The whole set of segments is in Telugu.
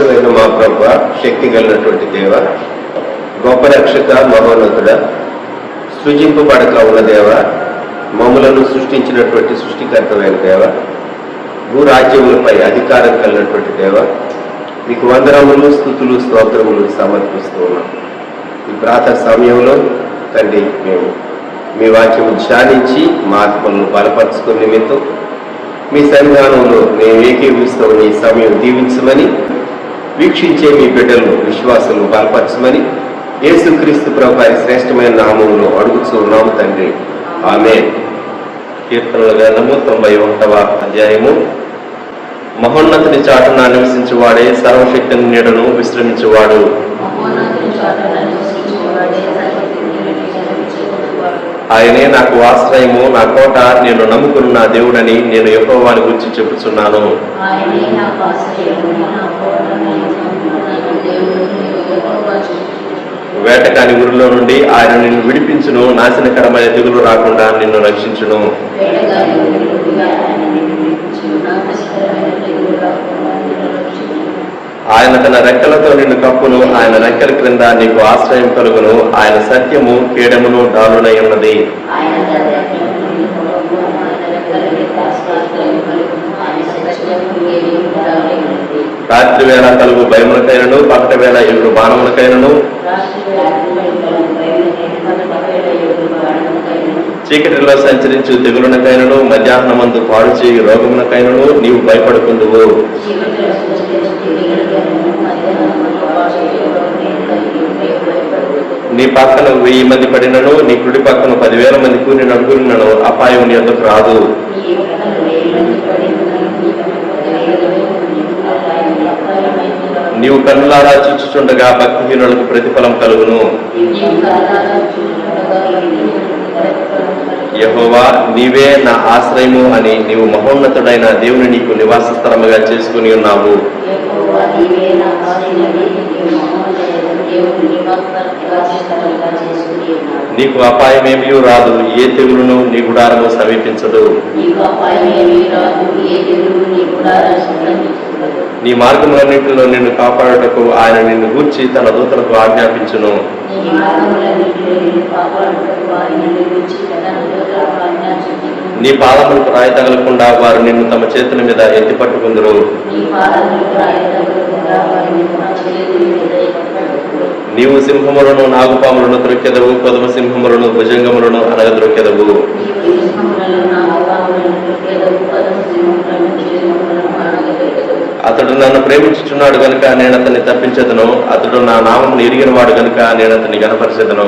పరిశుద్ధుడైన మా ప్రభువ, శక్తి కలిగినటువంటి దేవ, గొప్ప రక్షక, మహోన్నతుడ, సృజింపబడక ఉన్న దేవ, మమ్ములను సృష్టించినటువంటి సృష్టికర్తమైన దేవ, భూరాజ్యములపై అధికారం కలిగినటువంటి దేవ, మీకు వందనములు, స్తుతులు, స్తోత్రములు సమర్పిస్తూ ఉన్నాం. ఈ ప్రాతः సమయంలో తండ్రి మేము మీ వాక్యము ధ్యానించి మా ఆత్మలను బలపరుచుకునే నిమిత్తం మీ సన్నిధానంలో మేము ఏకీభవిస్తూ ఈ సమయం దీవించమని, వీక్షించే మీ బిడ్డలను విశ్వాసంలో బలపరచమని యేసుక్రీస్తు ప్రభు వారి శ్రేష్టమైన నామములో అడుగుతూ ఉన్నాము తండ్రి, ఆమేన్. కీర్తనల గ్రంథము 91వ అధ్యాయము. మహోన్నతుని చాటున నివసించువాడే సర్వశక్తిని నీడను విశ్రమించువాడు. ఆయనే నాకు ఆశ్రయము, నా కోట, నేను నమ్ముకున్న నా దేవుడని నేను యెహోవాని గురించి చెప్పుచున్నాను. వేటకాని ఊరిలో నుండి ఆయన నిన్ను విడిపించును, నాశనకరమైన తెగులు రాకుండా నిన్ను రక్షించును. ఆయన తన రెక్కలతో నిన్ను కప్పును, ఆయన రెక్కల క్రింద నీకు ఆశ్రయం కలుగును. ఆయన సత్యము కేడమును డాలునై ఉన్నది. రాత్రి వేళ కలుగు భయములకైనను, పగటి వేళ ఎదురు బాణములకైనను, చీకటిలో సంచరించు తెగులునకైనను, మధ్యాహ్నమందు పాడు చేయు రోగమునకైనను నీవు భయపడుకుందువు. నీ పక్కన 1000 మంది పడినను, నీ కుడి పక్కన 10,000 మంది కూని నడుగురినను అపాయం నీ వద్దకు రాదు. నీవు కన్నులారా చూచుచుండగా భక్తిహీనులకు ప్రతిఫలం కలుగును. యెహోవా నీవే నా ఆశ్రయము అని నీవు మహోన్నతుడైన దేవుని నీకు నివాస స్థలముగా చేసుకుని ఉన్నావు. నీకు అపాయమేమీ రాదు, ఏ తెగులును నీ గుడారము సమీపించదు. నీ మార్గములన్నింటిలో నిన్ను కాపాడుటకు ఆయన నిన్ను గూర్చి తన దూతలకు ఆజ్ఞాపించును. నీ పాదములకు రాయి తగలకుండా వారు నిన్ను తమ చేతుల మీద ఎత్తి పట్టుకుందరు. నీవు సింహములను, నాగుపాములను త్రొక్కెదవు, కొదమ సింహములను, భుజంగములను అనగద్రొక్కెదవు. అతడు నన్ను ప్రేమించుచున్నాడు గనుక నేను అతన్ని తప్పించదును. అతడు నా నామమును ఎరిగిన వాడు గనుక నేను అతన్ని గణపరిచెదను.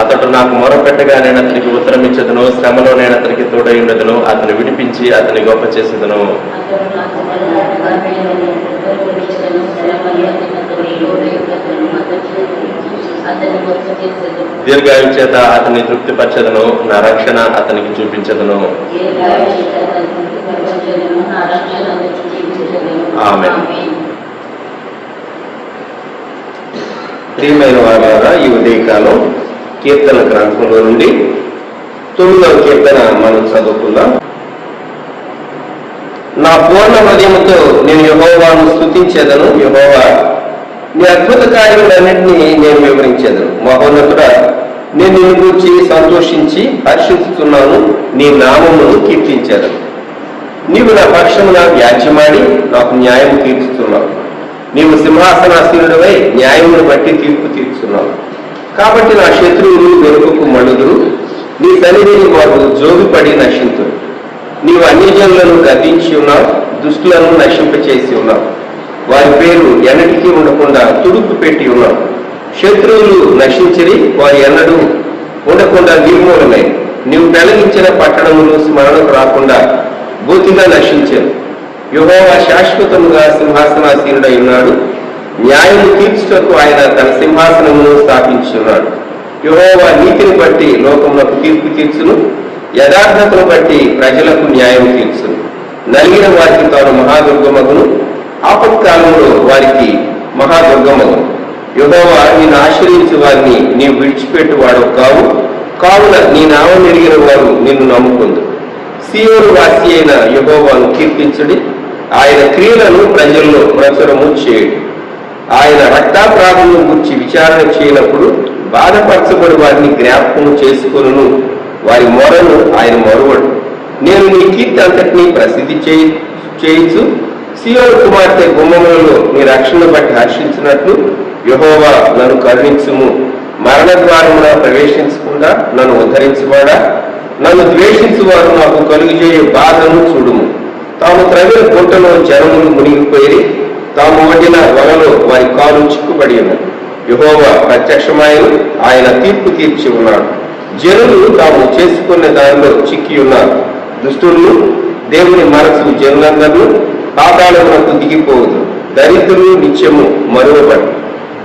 అతడు నాకు మొరపెట్టగా నేను అతనికి ఉత్తరం ఇచ్చదును. శ్రమలో నేను అతనికి తోడై ఉండదును. అతను విడిపించి అతని గొప్ప చేసేదను. దీర్ఘాయు చేత అతన్ని తృప్తిపరచదను, నా రక్షణ అతనికి చూపించదను. ఆమేన్. ప్రియమైన వారులారా, ఈ ఉదయకాలం కీర్తన గ్రంథంలో నుండి 9వ కీర్తన మనం చదువుకుందాం. నా పూర్ణ హృదయముతో నేను యెహోవాను స్తుతించేదను. యెహోవా నీ అద్భుత కార్యములన్నింటినీ నేను వివరించేదను. మహోన్నతుడా, నేను నిన్ను గురించి సంతోషించి హర్షిస్తున్నాను, నీ నామమును కీర్తించేదను. నీవు నా పక్షమున వ్యాజ్యమాడి నాకు న్యాయం తీర్చుతున్నావు. నీవు సింహాసనాసీనుడివై న్యాయమును బట్టి తీర్పు తీర్చున్నావు. కాబట్టి నా శత్రువులు వెనుకకు మళ్ళుదురు, నీ సన్నిధిని వారు జోగిపడి నశింతురు. నీవు అన్యజనులను గద్దించి ఉన్నావు, దుష్టులను నశింపచేసి ఉన్నావు. వారి పేరు ఎన్నటికీ ఉండకుండా తుడుపు పెట్టి ఉన్నావు. శత్రువులు నశించిరి, వారి ఎన్నడూ ఉండకుండా నిర్మూలమై. నీవు పెళ్లించిన పట్టణములు స్మరణకు రాకుండా బూతిగా నశించారు. యెహోవా శాశ్వతముగా సింహాసనాసీనుడై ఉన్నాడు. న్యాయము తీర్చుటకు ఆయన తన సింహాసనమును స్థాపించున్నాడు. యెహోవా నీతిని బట్టి లోకములకు తీర్పు తీర్చును, యథార్థతను బట్టి ప్రజలకు న్యాయం తీర్చును. నలిగిన వారికి తాను మహాదుర్గమగును, ఆపత్కాలంలో వారికి మహాదుర్గమగును. యెహోవా నిన్ను ఆశ్రయించే వారిని నీవు విడిచిపెట్టువాడు కావు. కావున నీ నామం ఎరిగిన వారు నిన్ను నమ్ముకుందు. సీయోను వాసి అయిన యెహోవాను కీర్తించుడి, ఆయన క్రియలను ప్రజల్లో ప్రచురము చేయుడి. ఆయన రక్తాపరాధములను గురించి విచారణ చేయనప్పుడు బాధపరచబడి వారిని జ్ఞాపకము చేసుకొనును, వారి మొరను ఆయన మరువడు. నేను నీ కీర్తి అంతటినీ ప్రసిద్ధి చేయించు, సీయోను కుమార్తె గుమ్మములలో నీ రక్షణ బట్టి హర్షించినట్లు యెహోవా నన్ను కరుణించుము. మరణ ద్వారమున ప్రవేశించకుండా నన్ను ఉద్ధరించువాడా, నన్ను ద్వేషించువారు నాకు కలుగుజేయ బాధను చూడుము. తాము త్రవిన గుంటలో జనములు మునిగిపోయి, తాము వడ్డిన వలలో వారి కాలు చిక్కుబడి ఉన్నది. యెహోవా ప్రత్యక్షమాయను, ఆయన తీర్పు తీర్చి ఉన్నాడు. జనులు తాము చేసుకున్న దానిలో చిక్కి ఉన్నారు. దుష్టులను దేవుని మనసు జనులందరూ పాతాళమునకు దిగిపోవదు. దరిద్రులు నిత్యము మరువబడు.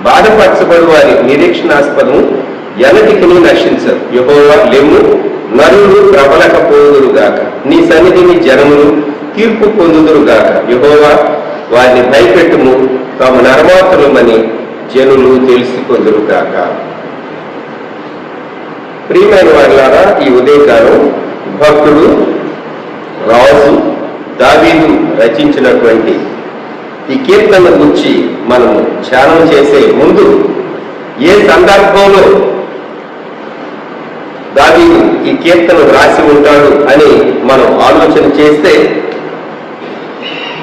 బాధపరచబడి వారి నిరీక్షణాస్పదము ఎన్నటికి నశించరు. యెహోవా లెమ్ము, నరులు ప్రబలకపోదురుగాక, నీ సన్నిధిని జనములు తీర్పు పొందుదురుగాక. యెహోవా వారిని భయపెట్టుము, తాము నరమాతులమని జనులు తెలుసుకొందురుగాక. ప్రియమైన వారిలారా, ఈ ఉదయకాలం భక్తుడు రాజు దావీదు రచించినటువంటి ఈ కీర్తన గురించి మనము ధ్యానం చేసే ముందు ఏ సందర్భంలో దావీదు ఈ కీర్తన రాసి ఉంటాడు అని మనం ఆలోచన చేస్తే,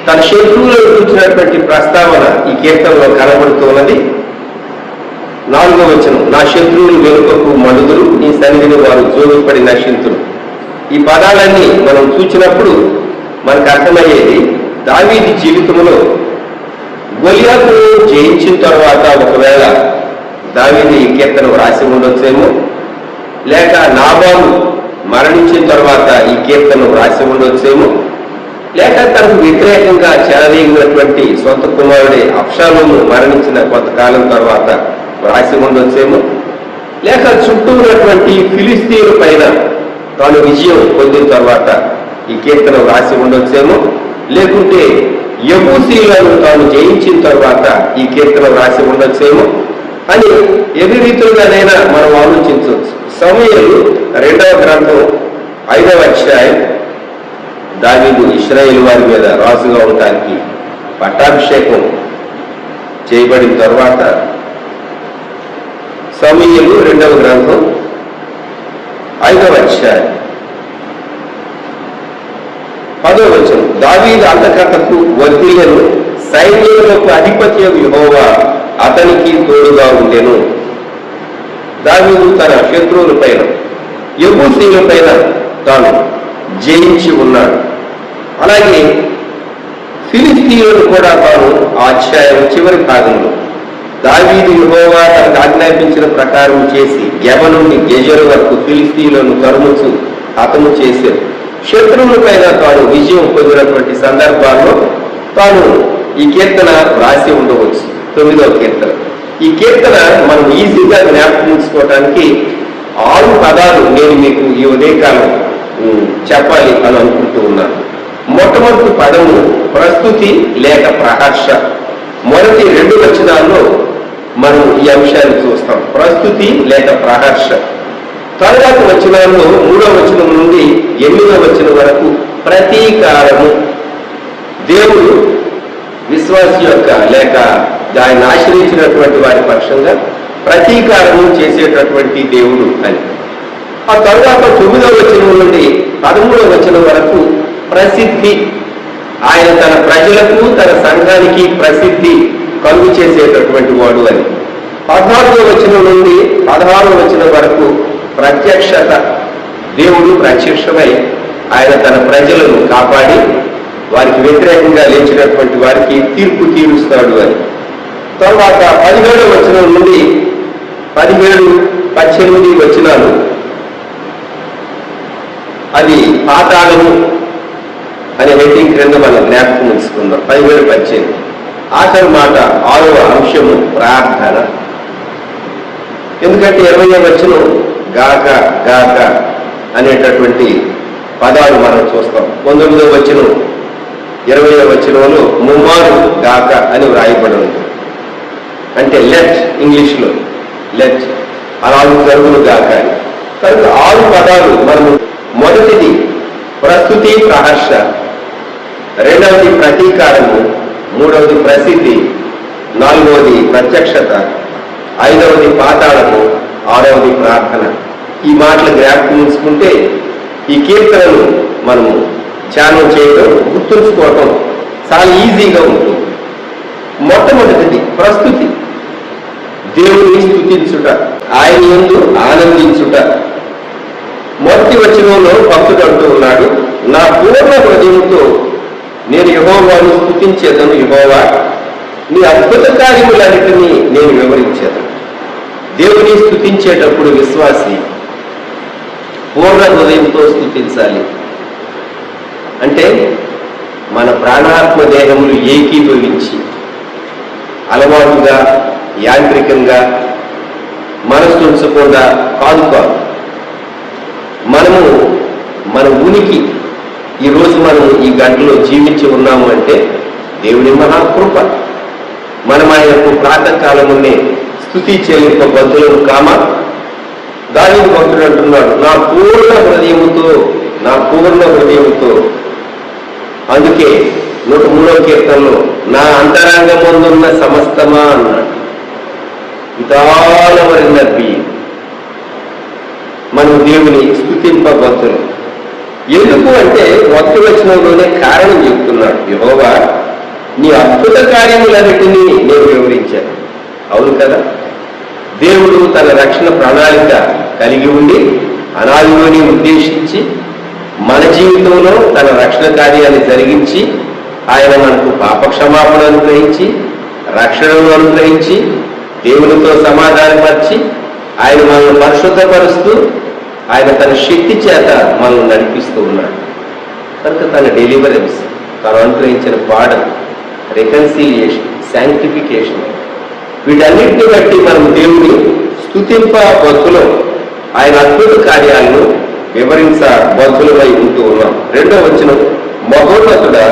తన శత్రువులను చూసినటువంటి ప్రస్తావన ఈ కీర్తనలో కనబడుతున్నది. 4వ వచనం, నా శత్రువులు వెనుకకు మడుదురు, నీ సన్నిధిని వారు జోగిపడి నశింతురు. ఈ పదాలన్నీ మనం చూసినప్పుడు మనకు అర్థమయ్యేది, దావీదు జీవితంలో గొలియాతును జయించిన తర్వాత ఒకవేళ దావీదు ఈ కీర్తన రాసి ఉండొచ్చేమో, లేక నాబాలు మరణించిన తర్వాత ఈ కీర్తన రాసి ఉండొచ్చేమో, లేక తనకు వ్యతిరేకంగా చెలరేగినటువంటి సొంత కుమారుడే అబ్షాలోము మరణించిన కొంతకాలం తర్వాత రాసి ఉండొచ్చేమో, లేక చుట్టూ ఉన్నటువంటి ఫిలిస్తీన్ల పైన తాను విజయం పొందిన తర్వాత ఈ కీర్తన రాసి ఉండొచ్చేమో, లేకుంటే యెబూసీయులను తాను జయించిన తర్వాత ఈ కీర్తన రాసి ఉండొచ్చేమో అని ఎన్ని రీతులుగానైనా మనం ఆలోచించవచ్చు. సమూయేలు 2వ గ్రంథం 5వ అధ్యాయం, దావీదు ఇశ్రాయేలు వారి మీద రాజుగా ఉండటానికి పట్టాభిషేకం చేయబడిన తర్వాత, సమూయేలు 2వ గ్రంథం 5వ అధ్యాయం 10వ వచనం, దావీదు అంతకథకు వర్ధిల్లెను, సైన్యములకు అధిపతి యెహోవా అతనికి తోడుగా ఉండెను. దావీదు తన శత్రువుల పైన, యెబూసీయుల పైన తాను జయించి ఉన్నాడు. అలాగే ఫిలిస్తీయులను కూడా తాను ఆ అధ్యాయం చివరి భాగంలో దావీదు యెహోవా తనకు ఆజ్ఞాపించిన ప్రకారం చేసి గెబ నుండి గెజరు వరకు ఫిలిస్తీయులను తరుముచు హతము చేశారు. శత్రువుల పైన తాను విజయం పొందినటువంటి సందర్భాల్లో తాను ఈ కీర్తన రాసి ఉండవచ్చు. 9వ కీర్తన. ఈ కీర్తన మనం ఈజీగా జ్ఞాపకించుకోవడానికి 6 పదాలు నేను మీకు ఈ ఉదయకాలం చెప్పాలి అని అనుకుంటూ ఉన్నాను. మొట్టమొదటి పదము ప్రస్తుతి లేక ప్రహర్ష. మొదటి 2 వచనాల్లో మనం ఈ అంశాన్ని చూస్తాం, ప్రస్తుతి లేక ప్రహర్ష. తరువాత వచనాల్లో 3వ వచనం నుండి 8వ వచనం వరకు ప్రతీకారము. దేవుడు విశ్వాసి యొక్క లేక దాన్ని ఆశ్రయించినటువంటి వారి పక్షంగా ప్రతీకారము చేసేటటువంటి దేవుడు అని. ఆ తరువాత 9వ వచనం నుండి 13వ వచనం వరకు ప్రసిద్ధి. ఆయన తన ప్రజలకు తన సంఘానికి ప్రసిద్ధి కలుగు చేసేటటువంటి వాడు అని. 14వ వచనం నుండి 16వ వచనం వరకు ప్రత్యక్షత. దేవుడు ప్రత్యక్షమై ఆయన తన ప్రజలను కాపాడి వారికి వ్యతిరేకంగా లేచినటువంటి వారికి తీర్పు తీరుస్తాడు అని. తర్వాత 17వ వచనం నుండి 17, 18 వచనాలు అది పాతాళము అనే హెడ్డింగ్ క్రింద మనం జ్ఞాపకం ఉంచుకుందాం. 17, 18. ఆఖరి మాట 6వ అంశము ప్రార్థన. ఎందుకంటే 20వ వచనం గాక గాక అనేటటువంటి పదాలు మనం చూస్తాం. 19వ వచనం 20వ వచనంలో ముమ్మారు గాక అని వ్రాయబడి ఉంది. అంటే లెట్, ఇంగ్లీష్లో లెట్, అలా జరుగును గాక అని. కనుక 6 పదాలు మనము, మొదటిది ప్రస్తుతి ప్రహర్ష, రెండవది ప్రతీకారము, మూడవది ప్రసిద్ధి, నాలుగవది ప్రత్యక్షత, ఐదవది పాతాళము, ఆరవది ప్రార్థన. ఈ మాటలు జ్ఞాపకం ఉంచుకుంటే ఈ కీర్తనను మనము ధ్యానం చేయడం, గుర్తుంచుకోవటం చాలా ఈజీగా ఉంటుంది. మొట్టమొదటిది ప్రస్తుతి, దేవుని స్తుతించుట, ఆయన యందు ఆనందించుట. మొదటి వచనంలో భక్తుడు అంటూ ఉన్నాడు, నా పూర్ణ హృదయంతో నేను యెహోవాను స్తుతించేదను. యెహోవా, నీ అద్భుత కార్యములన్నిటినీ నేను వివరించేదను. దేవుని స్తుతించేటప్పుడు విశ్వాసి పూర్ణ హృదయంతో స్తుతించాలి. అంటే మన ప్రాణాత్మ దేహములు ఏకీభవించి అలవాటుగా, యాంత్రికంగా, మనసు ఉంచకుండా కాదు. మనము మన ఉనికి ఈరోజు మనం ఈ గంటలో జీవించి ఉన్నాము అంటే దేవుని మహాకృప. మనం ఆయనకు ప్రాతకాలమునే స్తుతి చెల్లింప బద్దులను కామా. దావీదు భక్తుడు అంటున్నాడు, నా పూర్ణ హృదయముతో. అందుకే 103వ కీర్తనలో నా అంతరంగముందున్న సమస్తమా అన్నాడు. వితాళమరినబ్బి మనం దేవుని స్తుతింపబద్దులు. ఎందుకు అంటే మొదటి వచనంలోనే కారణం చెప్తున్నాడు, యెహోవా నీ అద్భుత కార్యములన్నిటినీ నేను వివరించాను. అవును కదా, దేవుడు తన రక్షణ ప్రణాళిక కలిగి ఉండి అనాదిలోని ఉద్దేశించి మన జీవితంలో తన రక్షణ కార్యాన్ని జరిగించి ఆయన మనకు పాపక్షమాపణ అనుగ్రహించి, రక్షణను అనుగ్రహించి, దేవునితో సమాధానపరిచి ఆయన మనల్ని పరిశుద్ధపరుస్తూ ఆయన తన శక్తి చేత మనల్ని నడిపిస్తూ ఉన్నాడు. కనుక తన డెలివరెన్స్, తను అనుగ్రహించిన పాఠం, రికన్సిలియేషన్, శాంక్టిఫికేషన్, వీటన్నిటిని బట్టి మనం దేవుని స్తుతింప బద్దులో ఆయన అద్భుత కార్యాలను వివరించ బద్దులమై ఉంటూ ఉన్నాం. 2వ వచనం, మహోన్నతుడా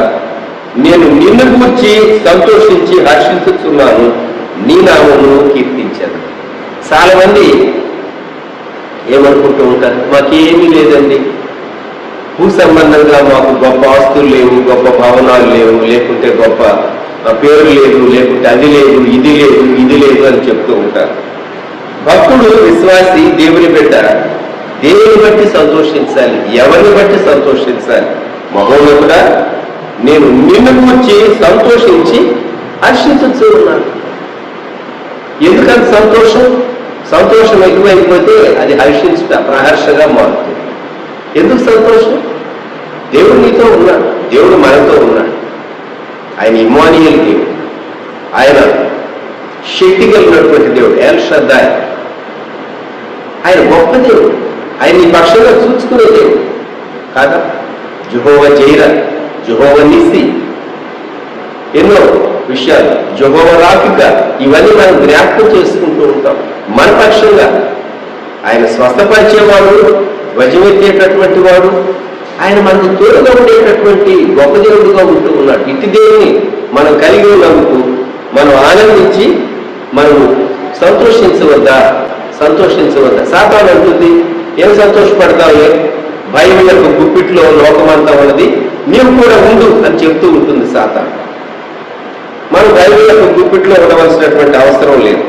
నేను నిన్ను గూర్చి సంతోషించి హర్షించుతున్నాను, నీ నామమును కీర్తించాను. చాలా మంది ఏమనుకుంటూ ఉంటారు, మాకేమీ లేదండి, భూ సంబంధంగా మాకు గొప్ప ఆస్తులు లేవు, గొప్ప భవనాలు లేవు, లేకుంటే గొప్ప పేరు లేదు, లేకుంటే అది లేదు, ఇది లేదు అని చెప్తూ ఉంటారు. భక్తుడు, విశ్వాసి, దేవుని బిడ్డ దేవుని బట్టి సంతోషించాలి. ఎవరిని బట్టి సంతోషించాలి? మహోన్నతుడా నేను నిన్ను గూర్చి సంతోషించి హర్షించు ఉన్నాను. ఎందుకంత సంతోషం ఎక్కువైపోతే అది హర్షించుట ప్రహర్షగా మారుతుంది. ఎందుకు సంతోషం? దేవుడు నీతో ఉన్నాడు, దేవుడు మనతో ఉన్నాడు. ఆయన ఇమ్మానుయేల్ దేవుడు, ఆయన శక్తి కలిగినటువంటి దేవుడు, ఎల్ షద్దాయ్. ఆయన గొప్ప దేవుడు, ఆయన నీ పక్షంగా చూసుకునే దేవుడు కాదా? యెహోవా జైరా, యెహోవా నిస్సి, ఎన్నో విషయాలు, యెహోవా రాఫిక, ఇవన్నీ మనం జ్ఞాపకం చేసుకుంటూ ఉంటాం. మన పక్షంగా ఆయన స్వస్థపరిచేవాడు, ధ్వజమెత్తేటటువంటి వాడు, ఆయన మనకు తోడుగా ఉండేటటువంటి గొప్ప దేవుడుగా ఉంటూ ఉన్నాడు. ఇటు దేవుని మనం కలిగి ఉన్నందుకు మనం ఆనందించి మనము సంతోషించవద్దా? సాతాను అంటుంది, ఏం సంతోషపడతావులే, భయం యొక్క గుప్పిట్లో లోకమంతా ఉన్నది, నీవు కూడా ఉండు అని చెప్తూ ఉంటుంది సాతాను. మనం భయం యొక్క గుప్పిట్లో ఉండవలసినటువంటి అవసరం లేదు.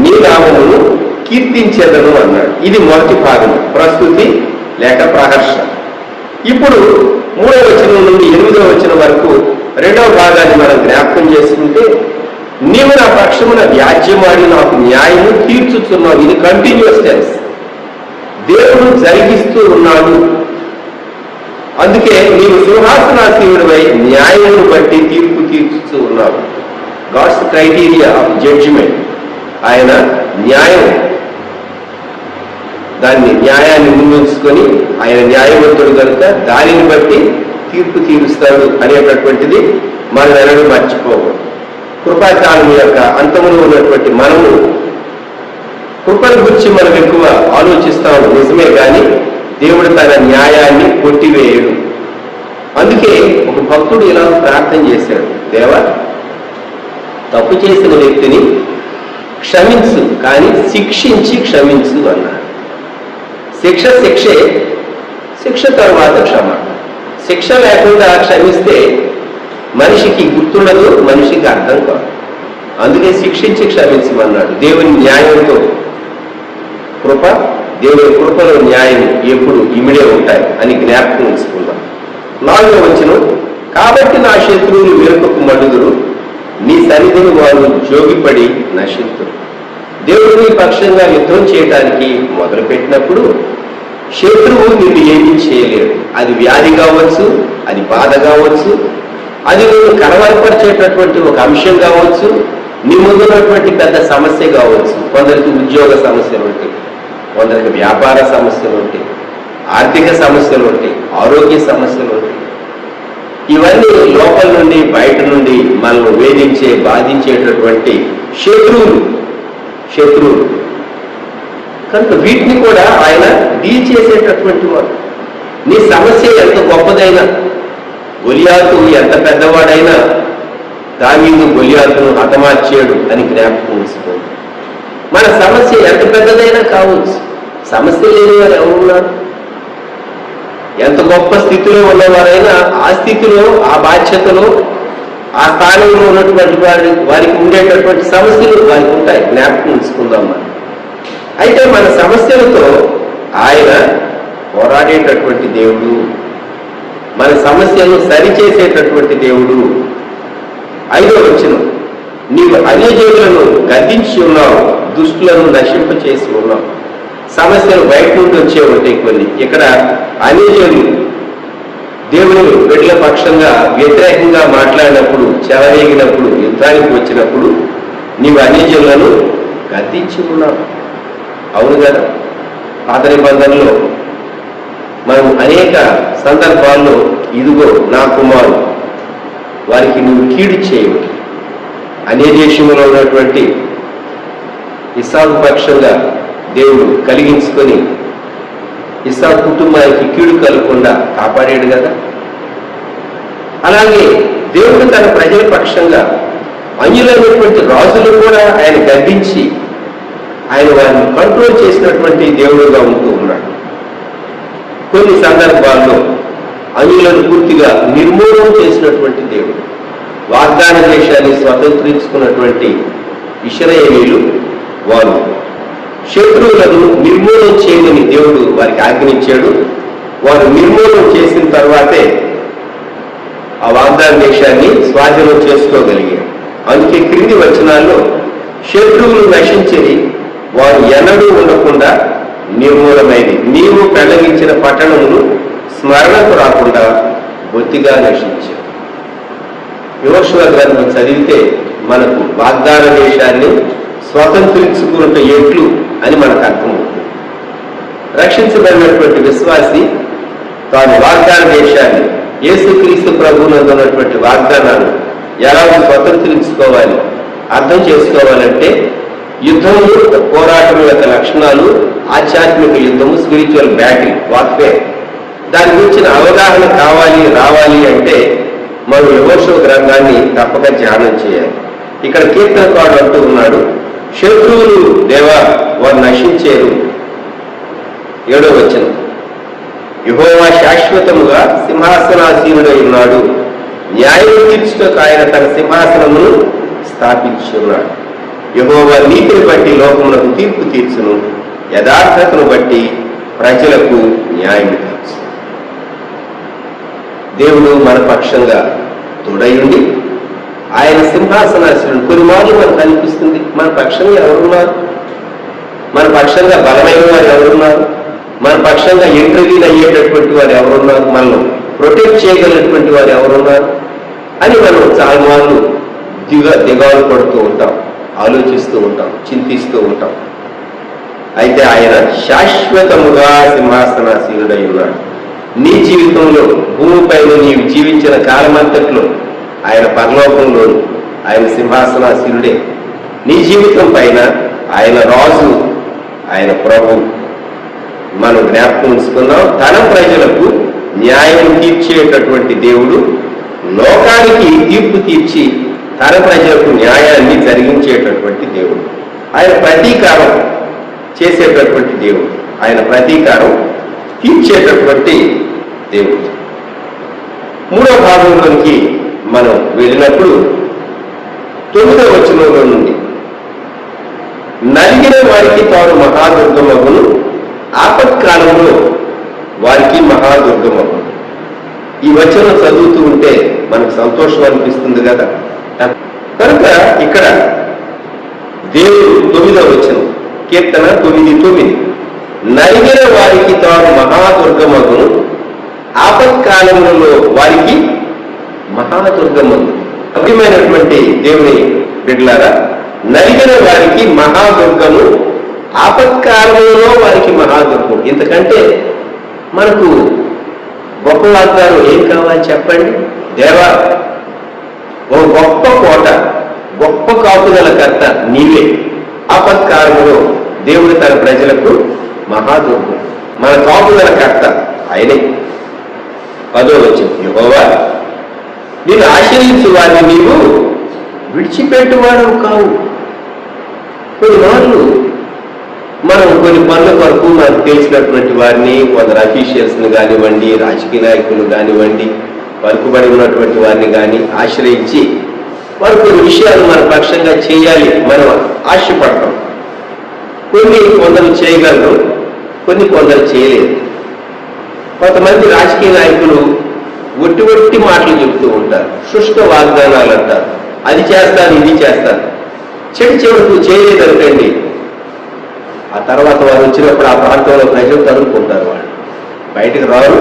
నీ నామమును కీర్తించేదను అన్నాడు. ఇది మొదటి భాగం, ప్రస్తుతి లేక ప్రహర్ష. ఇప్పుడు 3వ వచనం నుండి 8వ వచనం వరకు 2వ భాగాన్ని మనం జ్ఞాపకం చేసుకుంటే, నీవు నా పక్షమున వ్యాజ్యమాడి నాకు న్యాయము తీర్చుచున్నావు. ఇది కంటిన్యూస్ టెన్స్, దేవుడు జరిగిస్తూ ఉన్నాడు. అందుకే నీవు సింహాసనాసీనుడివై న్యాయమును బట్టి తీర్పు తీర్చుతూ ఉన్నావు. గాడ్స్ క్రైటీరియా ఆఫ్ జడ్జిమెంట్, ఆయన న్యాయం, దాన్ని న్యాయాన్ని ముందుంచుకొని ఆయన న్యాయవంతుడు కనుక దానిని బట్టి తీర్పు తీరుస్తాడు అనేటటువంటిది మనం ఎన్నడూ మర్చిపోకూడదు. కృపాకాలం యొక్క అంతములో ఉన్నటువంటి మనము కృపను గురించి మనం ఎక్కువ ఆలోచిస్తాము నిజమే, కానీ దేవుడు తన న్యాయాన్ని కొట్టివేయడు. అందుకే ఒక భక్తుడు ఇలా ప్రార్థన చేశాడు, దేవా తప్పు చేసిన వ్యక్తిని క్షమించు, కానీ శిక్షించి క్షమించు అన్నాడు. శిక్షే, శిక్ష తరువాత క్షమ. శిక్ష లేకుండా క్షమిస్తే మనిషికి గుర్తుండదు, మనిషికి అర్థం కాదు. అందుకే శిక్షించి క్షమించమన్నాడు. దేవుని న్యాయంతో కృప, దేవుని కృపలో న్యాయం ఎప్పుడు ఇమిడే ఉంటాయి అని జ్ఞాపకం ఉంచుకుందాం. 4వ వచనం, కాబట్టి నా శత్రువులు వెనుకకు మడుదురు, నీ సన్నిధిని వారు జోగిపడి నశింతురు. దేవుడు నీ పక్షంగా యుద్ధం చేయడానికి మొదలుపెట్టినప్పుడు శత్రువు నిన్ను ఏమీ చేయలేడు. అది వ్యాధి కావచ్చు, అది బాధ కావచ్చు, అది నువ్వు కలవరపరిచేటటువంటి ఒక అంశం కావచ్చు, నీ ముందున్నటువంటి పెద్ద సమస్య కావచ్చు. కొందరికి ఉద్యోగ సమస్యలు ఉంటాయి, కొందరికి వ్యాపార సమస్యలు ఉంటాయి, ఆర్థిక సమస్యలు ఉంటాయి, ఆరోగ్య సమస్యలు ఉంటాయి. ఇవన్నీ లోపల నుండి బయట నుండి మనల్ని వేధించే బాధించేటటువంటి శత్రువులు కనుక వీటిని కూడా ఆయన డీల్ చేసేటటువంటి వాడు. నీ సమస్య ఎంత గొప్పదైనా, గొలియాతు ఎంత పెద్దవాడైనా దావీదు గొలియాతును హతమార్చాడు అని జ్ఞాపకం ఉంచుకోండి. మన సమస్య ఎంత పెద్దదైనా కావచ్చు, సమస్య లేని వారు ఎవరున్నారు? ఎంత గొప్ప స్థితిలో ఉన్నవారైనా ఆ స్థితిలో, ఆ బాధ్యతలో, ఆ స్థానంలో ఉన్నటువంటి వారికి ఉండేటటువంటి సమస్యలు వారికి ఉంటాయి. జ్ఞాపకం ఉంచుకుందాం మనం. అయితే మన సమస్యలతో ఆయన పోరాడేటటువంటి దేవుడు, మన సమస్యలను సరిచేసేటటువంటి దేవుడు. 5వ వచనం, నీవు అన్యజనులను గద్దించి ఉన్నావు, దుష్టులను నశింపచేసి ఉన్నావు. సమస్యలు బయట నుండి వచ్చే ఉంటాయి కొన్ని. ఇక్కడ అన్యజనులు దేవుని బిడ్డల పక్షంగా వ్యతిరేకంగా మాట్లాడినప్పుడు, చెలరేగినప్పుడు, యుద్ధానికి వచ్చినప్పుడు నీవు అన్యజనులను గద్దించి ఉన్నావు. అవును కదా? పాత నిబంధనలో మనం అనేక సందర్భాల్లో ఇదిగో నా కుమారుడు, వారికి నువ్వు కీడు చేయవు. అన్య దేశంలో ఉన్నటువంటి ఇస్సాకు పక్షంగా దేవుడు కలిగించుకొని ఇస్సాకు కుటుంబానికి కీడు కలగకుండా కాపాడాడు కదా. అలాగే దేవుడు తన ప్రజల పక్షంగా అన్యులైనటువంటి రాజులు కూడా ఆయన గద్దించి ఆయన వారిని కంట్రోల్ చేసినటువంటి దేవుడుగా ఉంటూ ఉన్నాడు. కొన్ని సందర్భాల్లో అన్యులను పూర్తిగా నిర్మూలన చేసినటువంటి దేవుడు. వాగ్దాన దేశాన్ని స్వతంత్రించుకున్నటువంటి ఇశ్రాయేలీయులు వారు శత్రువులను నిర్మూలన చేయమని దేవుడు వారికి ఆజ్ఞించాడు. వారు నిర్మూలన చేసిన తర్వాతే ఆ వాగ్దాన దేశాన్ని స్వాధీనం చేసుకోగలిగారు. అందుకే క్రింది వచనాల్లో శత్రువులు నశించేది వారు ఎన్నడూ ఉండకుండా నిర్మూలమైంది. నీవు పెళ్లగించిన పట్టణమును స్మరణకు రాకుండా బొత్తిగా నశించారు. యోషువ గ్రంథం చదివితే మనకు వాగ్దాన దేశాన్ని స్వతంత్రించుకున్న ఎట్లు అని మనకు అర్థమవుతుంది. రక్షించబడినటువంటి విశ్వాసి తాను వాగ్దాన దేశాన్ని, యేసుక్రీస్తు ప్రభువునందు ఉన్నటువంటి వాగ్దానాన్ని ఎలా స్వతంత్రించుకోవాలి, అర్థం చేసుకోవాలంటే యుద్ధము, పోరాటం యొక్క లక్షణాలు, ఆధ్యాత్మిక యుద్ధము, స్పిరిచువల్ బ్యాటిల్, వార్ఫేర్, దాని గురించిన అవగాహన రావాలి అంటే మనం యెహోషువ గ్రంథాన్ని తప్పక ధ్యానం చేయాలి. ఇక్కడ కీర్తనకారుడు అంటూ ఉన్నాడు, శత్రువులు దేవా వారు నశించేరు. 7వ వచనం, యెహోవా శాశ్వతముగా సింహాసనాసీనుడై ఉన్నాడు, న్యాయం తీర్చుటకు ఆయన తన సింహాసనమును స్థాపించి ఉన్నాడు. యెహోవా నీతిని బట్టి లోకములకు తీర్పు తీర్చును, యథార్థతను బట్టి ప్రజలకు న్యాయం తీర్చు. దేవుడు మన పక్షంగా తోడయుండి ఆయన సింహాసనాసీనుడు. కొన్ని మార్లు మనకు అనిపిస్తుంది, మన పక్షంగా ఎవరున్నారు, మన పక్షంగా బలమైన వారు ఎవరున్నారు, మన పక్షంగా ఇంటర్వ్యూలు అయ్యేటటువంటి వారు ఎవరున్నారు, మనల్ని ప్రొటెక్ట్ చేయగలిగినటువంటి వారు ఎవరున్నారు అని మనం చాలా మార్లు దిగాలు పడుతూ ఉంటాం, ఆలోచిస్తూ ఉంటాం, చింతిస్తూ ఉంటాం. అయితే ఆయన శాశ్వతముగా సింహాసనాసీనుడై ఉన్నాడు. నీ జీవితంలో భూమిపైన నీవు జీవించిన కాలమంతట్లో ఆయన పరలోకంలో ఆయన సింహాసనాసీనుడే. నీ జీవితం పైన ఆయన రాజు, ఆయన ప్రభు. మనం జ్ఞాపకం ఉంచుకున్నాం, తన ప్రజలకు న్యాయం తీర్చేటటువంటి దేవుడు, లోకానికి తీర్పు తీర్చి తన ప్రజలకు న్యాయాన్ని జరిగించేటటువంటి దేవుడు. ఆయన ప్రతీకారం చేసేటటువంటి దేవుడు. ఆయన ప్రతీకారం తీర్చేటటువంటి దేవుడు. మూడో భాగంలోనికి మనం వెళ్ళినప్పుడు 9వ వచనంలో నుండి నలిగిన వారికి తాను మహాదుర్గమగును, ఆపత్కాలంలో వారికి మహాదుర్గమగును. ఈ వచనం చదువుతూ ఉంటే మనకు సంతోషం అనిపిస్తుంది కదా. కనుక ఇక్కడ దేవుడు 9వ వచనం, కీర్తన 9:9, నలిగిన వారికి తాను మహాదుర్గమగును, ఆపత్కాలంలో వారికి మహాదుర్గమగును. అభిమైనటువంటి దేవుని బిడ్డలారా, నలిగిన వారికి మహాదుర్గము, ఆపత్కాలంలో వారికి మహాదుర్గం. ఇంతకంటే మనకు గొప్ప వాగ్దానం ఏం కావాలి చెప్పండి? దేవా, ఓ గొప్ప కోట, గొప్ప కాపుదల కర్త నీవే. ఆపత్కాలంలో దేవుడు తన ప్రజలకు మహాదుర్గం, మన కాపుదల కర్త ఆయనే. 10వ వచనం, యెహోవా నిన్ను ఆశ్రయించు వారిని నీవు విడిచిపెట్టువాడు కావు. కొన్నిసార్లు మనం కొన్ని పనుల కొరకు మనకు తెలిసినటువంటి వారిని, కొందరు అఫీషియల్స్ని కానివ్వండి, రాజకీయ నాయకులు కానివ్వండి, పలుకుబడి ఉన్నటువంటి వారిని కానీ ఆశ్రయించి వారు కొన్ని విషయాలు మన పక్షంగా చేయాలి మనం ఆశపడతాం. కొందరు చేయగలరు, కొందరు చేయలేదు. కొంతమంది రాజకీయ నాయకులు ఒట్టి మాటలు చెబుతూ ఉంటారు, శుష్క వాగ్దానాలు అంటారు. అది చేస్తాను, ఇది చేస్తాను, చెడుకు చేయలేదనుకోండి. ఆ తర్వాత వారు వచ్చినప్పుడు ఆ ప్రాంతంలో ప్రజలు తరుముకుంటారు. వాళ్ళు బయటకు రారు,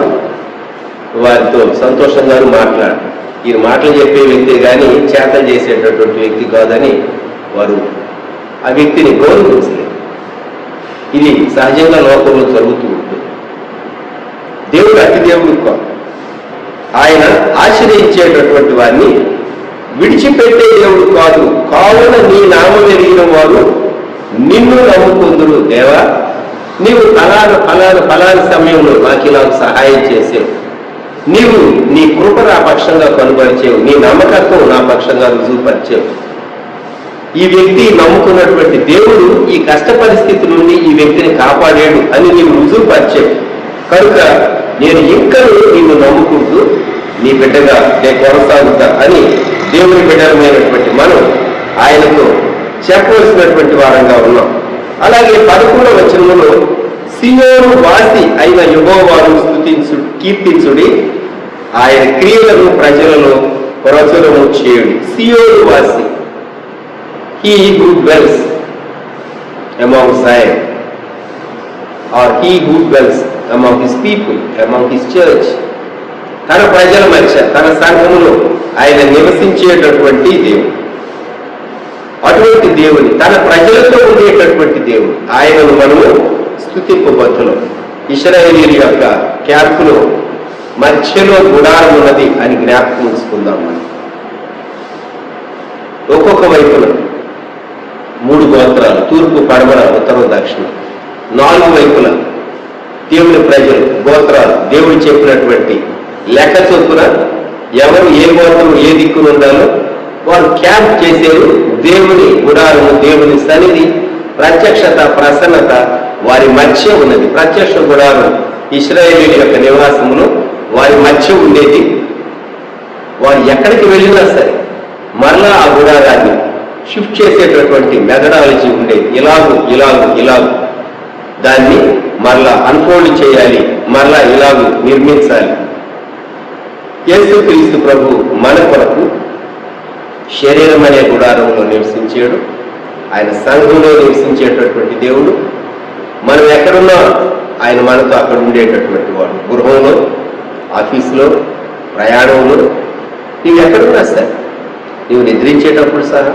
వారితో సంతోషంగా మాట్లాడు. ఈ మాటలు చెప్పే వ్యక్తి కానీ చేతలు చేసేటటువంటి వ్యక్తి కాదని వారు ఆ వ్యక్తిని గౌరవించలేదు. ఇది సహజంగా లోకంలో జరుగుతూ ఉంటుంది. దేవుడు అతి దేవుడు కాదు. ఆయన ఆశ్రయించేటటువంటి వారిని విడిచిపెట్టే దేవుడు కాదు. కావున నీ నామం ఎరిగిన వారు నిన్ను నమ్ముకుందురు. దేవా, నీవు ఫలాన సమయంలో నాకు ఇలా సహాయం చేసేవు, నీవు నీ కృప నా పక్షంగా కనుపరిచేవు, నీ నమ్మకత్వం నా పక్షంగా రుజువుపరిచేవు. ఈ వ్యక్తి నమ్ముకున్నటువంటి దేవుడు ఈ కష్ట పరిస్థితి నుండి ఈ వ్యక్తిని కాపాడాడు అని నీవు రుజువుపరిచేవు. కనుక నేను ఇంకా నిన్ను నమ్ముకుంటూ నీ బిడ్డగా నేను కొనసాగుతా అని దేవుని బిడ్డలమైనటువంటి మనం ఆయనకు చెప్పవలసినటువంటి వారంగా ఉన్నాం. అలాగే 11వ వచనంలో సీయోను వాసి అయిన యెహోవాను కీర్తించుడి, ఆయన క్రియలను ప్రజలలో ప్రచురము చేయుడి. సీయోను వాసి, he who dwells among Zion, or he who dwells among his people, among his church. తన ప్రజల మధ్య, తన సంఘములో ఆయన నివసించేటటువంటి దేవుడు. అటువంటి దేవుని, తన ప్రజలతో ఉండేటటువంటి దేవుడు ఆయనను మనము స్తుతింపబద్ధులం. ఇశ్రాయేలీయుల యొక్క క్యాంపులో మధ్యలో గుడారం ఉన్నది అని జ్ఞాపకం ఉంచుకుందాం. మనం ఒక్కొక్క వైపున 3 గోత్రాలు, తూర్పు, పడమర, ఉత్తరం, దక్షిణం, 4 వైపుల దేవుని ప్రజలు, గోత్రాలు దేవుడు చెప్పినటువంటి లెక్క చొప్పున ఎవరు ఏ గోత్రం ఏ దిక్కును ఉండాలో వారు క్యాంప్ చేసేరు. దేవుని గుడారము, దేవుని సన్నిధి, ప్రత్యక్షత, ప్రసన్నత వారి మధ్య ఉన్నది. ప్రత్యక్ష గుడారం ఇశ్రాయేలీయుల యొక్క నివాసములో వారి మధ్య ఉండేది. వారు ఎక్కడికి వెళ్ళినా సరే మరలా ఆ గుడారాన్ని షిఫ్ట్ చేసేటటువంటి మెథడాలజీ ఉండేది. ఇలాగు దాన్ని మరలా అన్ఫోల్డ్ చేయాలి, మరలా ఇలాగు నిర్మించాలి. యేసుక్రీస్తు ప్రభు మన కొరకు శరీరం అనే గుడారంలో నివసించాడు. ఆయన సంఘంలో నివసించేటటువంటి దేవుడు. మనం ఎక్కడున్నా ఆయన మనతో అక్కడ ఉండేటటువంటి వాడు. గృహంలో, ఆఫీసులో, ప్రయాణంలో, నీవు ఎక్కడున్నా సరే, నీవు నిద్రించేటప్పుడు సహా,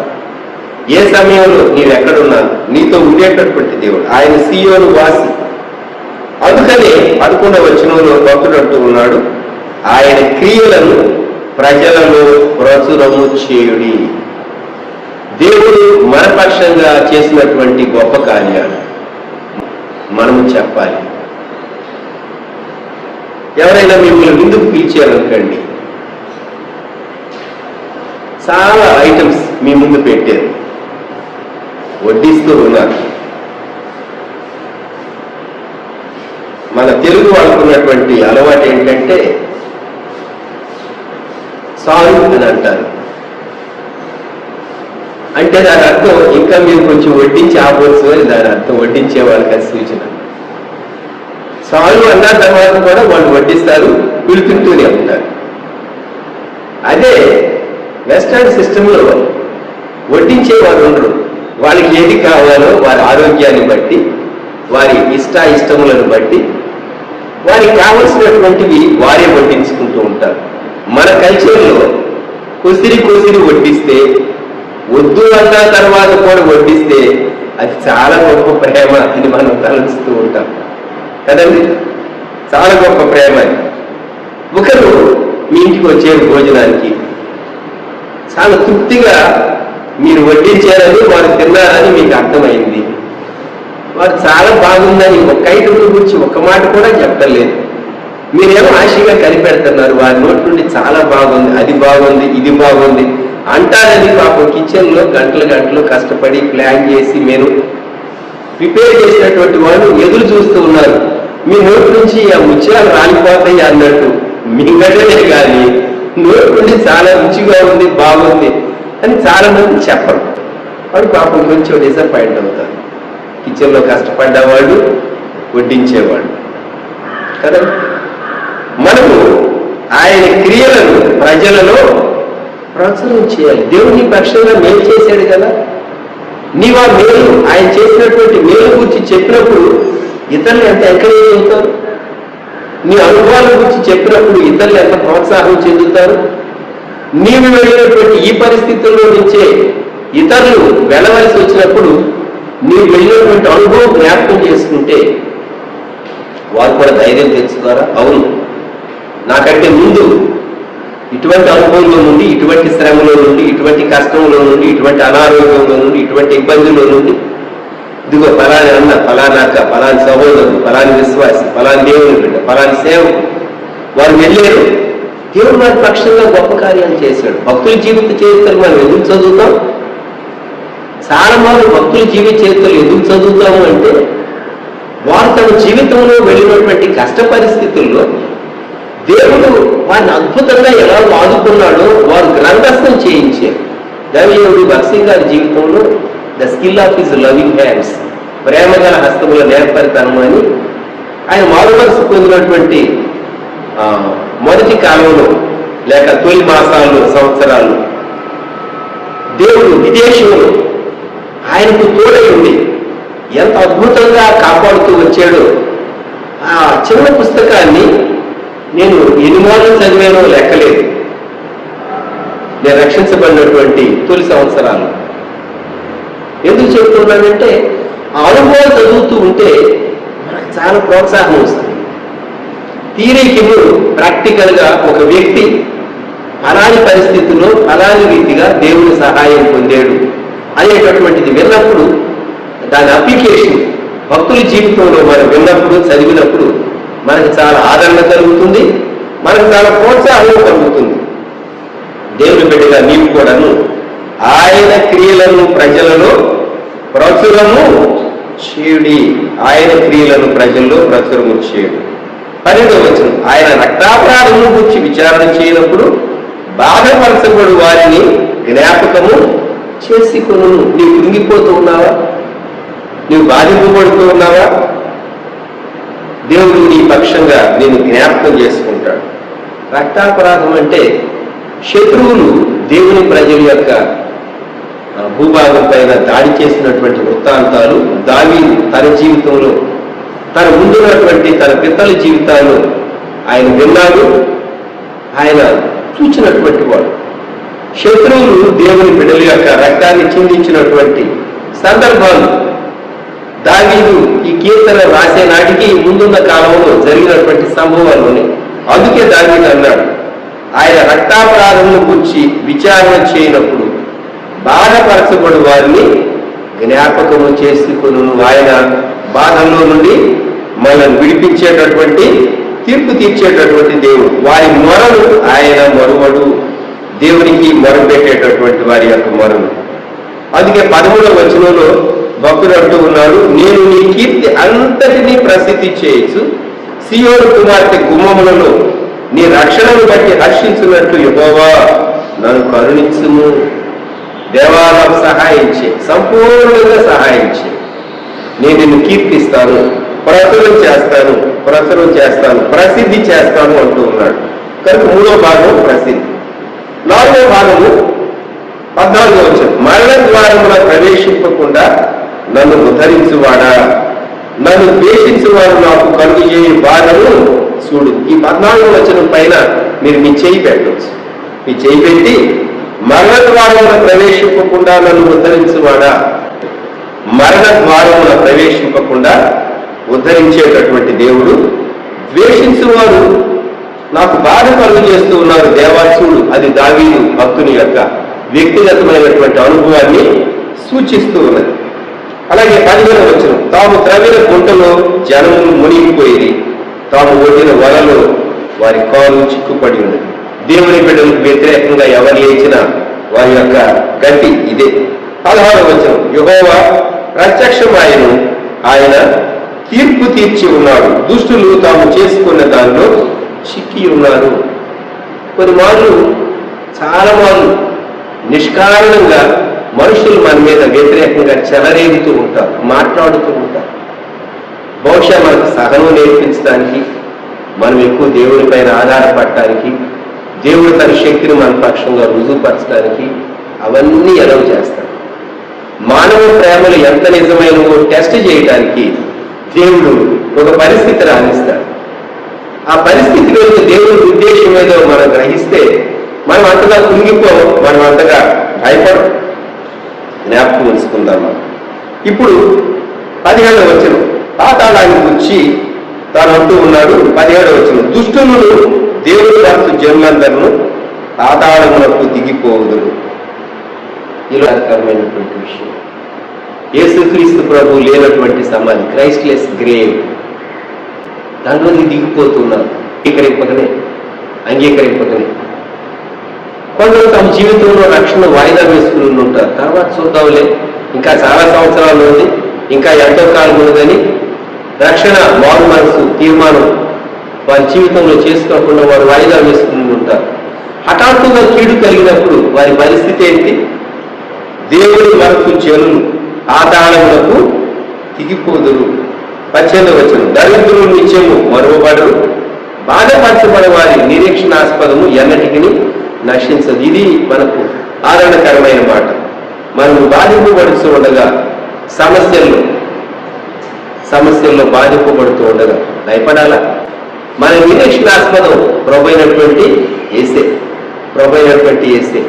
ఏ సమయంలో నీవు ఎక్కడున్నా నీతో ఉండేటటువంటి దేవుడు. ఆయన సీయోను వాసి. అందుకనే 11వ వచనంలో భక్తుడు అంటూ ఉన్నాడు, ఆయన క్రియలను ప్రజలలో ప్రచురము చేయుడి. దేవుడు మన పక్షంగా చేసినటువంటి గొప్ప కార్యాలు మనము చెప్పాలి. ఎవరైనా మిమ్మల్ని విందుకు పిలిచారనుకోండి, చాలా ఐటమ్స్ మీ ముందు పెట్టారు, వడ్డిస్తూ ఉన్నారు. మన తెలుగు వాళ్ళకున్నటువంటి అలవాటు ఏంటంటే సారీ అని అంటారు. అంటే దాని అర్థం ఇంకా మీరు కొంచెం వడ్డించి ఆపోవచ్చు అని దాని అర్థం, వడ్డించే వాళ్ళకి అది సూచన. సాల్వ్ అన్న తర్వాత కూడా వాళ్ళు వడ్డిస్తారు, పిలుతుంటూనే ఉంటారు. అదే వెస్టర్న్ సిస్టంలో వడ్డించే వారు ఉండరు. వాళ్ళకి ఏది కావాలో వారి ఆరోగ్యాన్ని బట్టి, వారి ఇష్టములను బట్టి వారికి కావలసినటువంటివి వారే వడ్డించుకుంటూ ఉంటారు. మన కల్చర్లో కొసిరి వడ్డిస్తే, వద్దు అన్న తర్వాత కూడా వడ్డిస్తే అది చాలా గొప్ప ప్రేమ అని మనం తలస్తూ ఉంటాం కదండి. చాలా గొప్ప ప్రేమ. ఒకరు మీ ఇంటికి వచ్చేది భోజనానికి చాలా తృప్తిగా మీరు వడ్డించారని, వారు తిన్నారని మీకు అర్థమైంది. వారు చాలా బాగుందని ఒక్క ఐటమ్ గురించి ఒక్క మాట కూడా చెప్పలేదు. మీరేమో ఆశగా కనిపెడుతున్నారు. వారి నోటి నుండి చాలా బాగుంది, అది బాగుంది, ఇది బాగుంది అంటారని పాపం కిచెన్లో గంటలు కష్టపడి ప్లాన్ చేసి మీరు ప్రిపేర్ చేసినటువంటి వాళ్ళు ఎదురు చూస్తూ ఉన్నారు. మీ నోటి నుంచి ఆ ముత్యాలు రాలిపోతాయి అన్నట్టు మింగటమే కానీ నోటి నుండి చాలా రుచిగా ఉంది, బాగుంది అని చాలా మంది చెప్పరు. వాడు పాపం కొంచెం డిసప్పాయింట్ అవుతారు. కిచెన్లో కష్టపడ్డవాడు, వడ్డించేవాడు కదా. మనము ఆయన క్రియలను ప్రజలలో ప్రోత్సాహం చేయాలి. దేవుని పక్షంగా మేలు చేశాడు కదా, నీవు ఆ మేలు, ఆయన చేసినటువంటి మేలు గురించి చెప్పినప్పుడు ఇతరులు ఎంత ఎంకరేజ్ అవుతారు. నీ అనుభవాల గురించి చెప్పినప్పుడు ఇతరులు ఎంత ప్రోత్సాహం చెందుతారు. నీవు వెళ్ళినటువంటి ఈ పరిస్థితుల్లో నుంచే ఇతరులు వెళ్ళవలసి వచ్చినప్పుడు నీవు వెళ్ళినటువంటి అనుభవం జ్ఞాపకం చేసుకుంటే వారు కూడా ధైర్యం తెచ్చుతారా, అవును నాకంటే ముందు ఇటువంటి అనుభవంలో నుండి, ఇటువంటి శ్రమలో నుండి, ఇటువంటి కష్టంలో నుండి, ఇటువంటి అనారోగ్యంలో నుండి, ఇటువంటి ఇబ్బందుల్లో నుండి ఇదిగో ఫలాని అన్న, ఫలానా అక్క, ఫలాని సహోదరుడు, ఫలాని విశ్వాసి, ఫలాని దేవుని బిడ్డ, ఫలాని సేవకు వారు వెళ్ళారు. దేవుడు వారి పక్షంగా గొప్ప కార్యాలు చేశాడు. భక్తుల జీవిత చరిత్రలు మనం ఎందుకు చదువుతాం? చాలా మంది భక్తుల జీవిత చరిత్రలు ఎందుకు చదువుతాము అంటే వారు తమ జీవితంలో వెళ్ళినటువంటి కష్ట పరిస్థితుల్లో దేవుడు వారిని అద్భుతంగా ఎలా ఆదుకున్నాడో వారు గ్రంథస్థం చేయించారు. దైవజనుడు భక్సింగ్ గారి జీవితంలో the skill of his loving hands, ప్రేమగల హస్తముల నేర్పరితనము అని ఆయన మారుమనసు పొందినటువంటి మొదటి కాలంలో లేక తొలి మాసాలు, సంవత్సరాలు దేవుడు విదేశంలో ఆయనకు తోడై ఉండి ఎంత అద్భుతంగా కాపాడుతూ వచ్చాడో ఆ చిన్న పుస్తకాన్ని నేను ఎన్ని మార్లు చదివానో లెక్కలేదు. నేను రక్షించబడినటువంటి తొలి సంవత్సరాలు ఎందుకు చెప్తున్నానంటే ఆ అనుభవాలు చదువుతూ ఉంటే మనకు చాలా ప్రోత్సాహం వస్తుంది. థియరీకి ప్రాక్టికల్గా ఒక వ్యక్తి ఫలాని పరిస్థితుల్లో ఫలాని రీతిగా దేవుని సహాయం పొందాడు అనేటటువంటిది విన్నప్పుడు దాని అప్లికేషన్ భక్తుల జీవితంలో మనం విన్నప్పుడు, చదివినప్పుడు మనకు చాలా ఆదరణ కలుగుతుంది, మనకు చాలా ప్రోత్సాహం కలుగుతుంది. దేవుని బిడ్డగా నీవు కూడాను ఆయన క్రియలను ప్రజలలో ప్రచురము చేయుడి. ఆయన క్రియలను ప్రజల్లో ప్రచురము చేయుడు. 12వ వచనం, ఆయన రక్తాపరాధముల గురించి విచారణ చేయనప్పుడు బాధపరచబడు వారిని జ్ఞాపకము చేసుకొను. నీవు కృంగిపోతూ ఉన్నావా? నీవు బాధింపబడుతూ ఉన్నావా? దేవుడు నీ పక్షంగా నేను జ్ఞాపకం చేసుకుంటాడు. రక్తాపరాధం అంటే శత్రువులు దేవుని ప్రజల యొక్క భూభాగం పైన దాడి చేసినటువంటి వృత్తాంతాలు దావీదు తన జీవితంలో, తన ముందున్నటువంటి తన పితల జీవితాలు ఆయన విన్నాడు, ఆయన చూచినటువంటి వాడు. శత్రువులు దేవుని బిడ్డల యొక్క రక్తాన్ని చిందించినటువంటి సందర్భాలు దావీదు ఈ కీర్తన రాసే నాటికి ముందున్న కాలంలో జరిగినటువంటి సంభవాల్లోనే. అందుకే దావీదు అన్నాడు, ఆయన రక్తాపరాధముల గురించి విచారణ చేయనప్పుడు బాధపరచబడు వారిని జ్ఞాపకము చేసుకును. ఆయన బాధల్లో నుండి మనల్ని విడిపించేటటువంటి, తీర్పు తీర్చేటటువంటి దేవుడు. వారి మొరను ఆయన మరువడు. దేవునికి మొరపెట్టేటటువంటి వారి యొక్క మొరను. అందుకే 13వ వచనంలో భక్తుడు అంటూ ఉన్నాడు, నేను నీ కీర్తి అంతటినీ ప్రసిద్ధి చేయొచ్చు, సియోను కుమార్తె గుమ్మములలో నీ రక్షణను బట్టి హర్షించున్నట్లు యెహోవా నన్ను కరుణించుము. దేవా నాకు సహాయం చేయి, సంపూర్ణంగా సహాయం చేయి. నేను నిన్ను కీర్తిస్తాను, ప్రచురం చేస్తాను, ప్రసిద్ధి చేస్తాను అంటూ ఉన్నాడు. కనుక 3వ భాగం ప్రసిద్ధి. 4వ భాగము 14వ వచనం. మరణ ద్వారమున ప్రవేశింపకుండా నన్ను ఉద్ధరించువాడా, నన్ను ద్వేషించువాడు నాకు కలుగు చేయు బాధను చూడు. ఈ 14వ వచనం పైన మీరు మీ చేయి పెట్టవచ్చు. మీ చేయి పెట్టి మరణ ద్వారమున ప్రవేశింపకుండా నన్ను ఉద్ధరించువాడా, మరణ ద్వారమున ప్రవేశింపకుండా ఉద్ధరించేటటువంటి దేవుడు, ద్వేషించువారు నాకు బాధ కలుగు చేస్తూ ఉన్నారు దేవాసుడు. అది దావీదు భక్తుని యొక్క వ్యక్తిగతమైనటువంటి అనుభవాన్ని సూచిస్తూ ఉన్నది. అలాగే 15వ వచనం. తాము త్రవ్విన గుంటలో జనములు మునిగిపోయి, తాము ఒడ్డిన వలలో వారి కాలు చిక్కుపడి ఉన్నది. దేవుని బిడ్డలకు వ్యతిరేకంగా ఎవరు లేచినా వారి యొక్క గట్టి ఇదే. 16వ వచనం. యెహోవా ప్రత్యక్షమాయను, ఆయన తీర్పు తీర్చి ఉన్నాడు. దుష్టులు తాము చేసుకున్న దానిలో చిక్కి ఉన్నారు. కొన్ని మార్లు, చాలా మార్లు నిష్కారణంగా మనుషులు మన మీద వ్యతిరేకంగా చెలరేగుతూ ఉంటారు, మాట్లాడుతూ ఉంటారు. బహుశా మనకు సహనం నేర్పించడానికి, మనం ఎక్కువ దేవుని పైన ఆధారపడటానికి, దేవుడు తన శక్తిని మన పక్షంగా రుజువుపరచడానికి అవన్నీ ఎలవ్ చేస్తాడు. మానవ ప్రేమలు ఎంత నిజమైనవో టెస్ట్ చేయడానికి దేవుడు ఒక పరిస్థితి రాణిస్తాడు. ఆ పరిస్థితిలోకి దేవుడి ఉద్దేశం ఏదో మనం గ్రహిస్తే మనం అంతగా కుంగిపోం, మనం అంతగా భయపడం. జ్ఞాపకం ఉంచుకుందాం. ఇప్పుడు 17వ వచనం. పాతాళానికి వచ్చి తాను అంటూ ఉన్నాడు. 17వ వచనం. దుష్టులను దేవుడు భక్తు జనులందరూ పాతాళమునకు దిగిపోవుదురు. ఇలాకరమైనటువంటి విషయం. యేసుక్రీస్తు ప్రభు లేనటువంటి సమాధి, క్రైస్ట్లెస్ గ్రేవ్, దాంట్లోకి దిగిపోతున్నారు. అంగీకరింపకనే కొందరు తమ జీవితంలో రక్షణ వాయిదా వేసుకుని ఉంటారు. తర్వాత చూద్దాంలే, ఇంకా చాలా సంవత్సరాలు ఉంది, ఇంకా ఎంతో కాలం ఉన్నదని రక్షణ మారు మనసు తీర్మానం వారి జీవితంలో చేసుకోకుండా వారు వాయిదా వేసుకుని ఉంటారు. హఠాత్తుగా కీడు కలిగినప్పుడు వారి పరిస్థితి ఏంటి? దేవుని వరకు జనులు పాతాళములకు దిగిపోదురు. 18వ వచనం. దరిద్రులు నిత్యము మరువబడరు, బాధపరచబడే వారి నిరీక్షణాస్పదము ఎన్నటికి నశించదు. ఇది మనకు ఆదరణకరమైన మాట. మనము బాధింపబడుతూ ఉండగా, సమస్యల్లో బాధింపబడుతూ ఉండగా భయపడాలా? మన నిరీక్షణాస్పదం ప్రభైనటువంటి యేసే.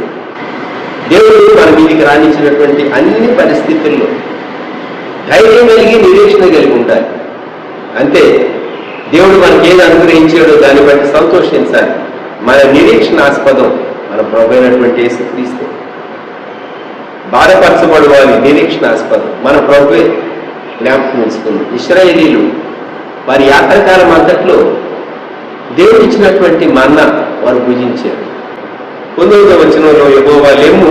దేవుడు మన మీదికి రాణించినటువంటి అన్ని పరిస్థితుల్లో ధైర్యం కలిగి నిరీక్షణ కలిగి ఉండాలి. అంతే. దేవుడు మనకి ఏది అనుగ్రహించాడో దాన్ని బట్టి సంతోషించాలి. మన నిరీక్షణాస్పదం మన ప్రభువైనటువంటి యేసుక్రీస్తు. బాధపరచబడు వారి నిరీక్షణాస్పదం మన ప్రభువే. జ్ఞాపకం ఉంచుకుంది. ఇశ్రాయేలీలు వారి యాత్రకాలం అంతట్లో దేవుడు ఇచ్చినటువంటి మన్నా వారు భుజించారు. 9వ వచనంలో యెహోవా లెమ్ము,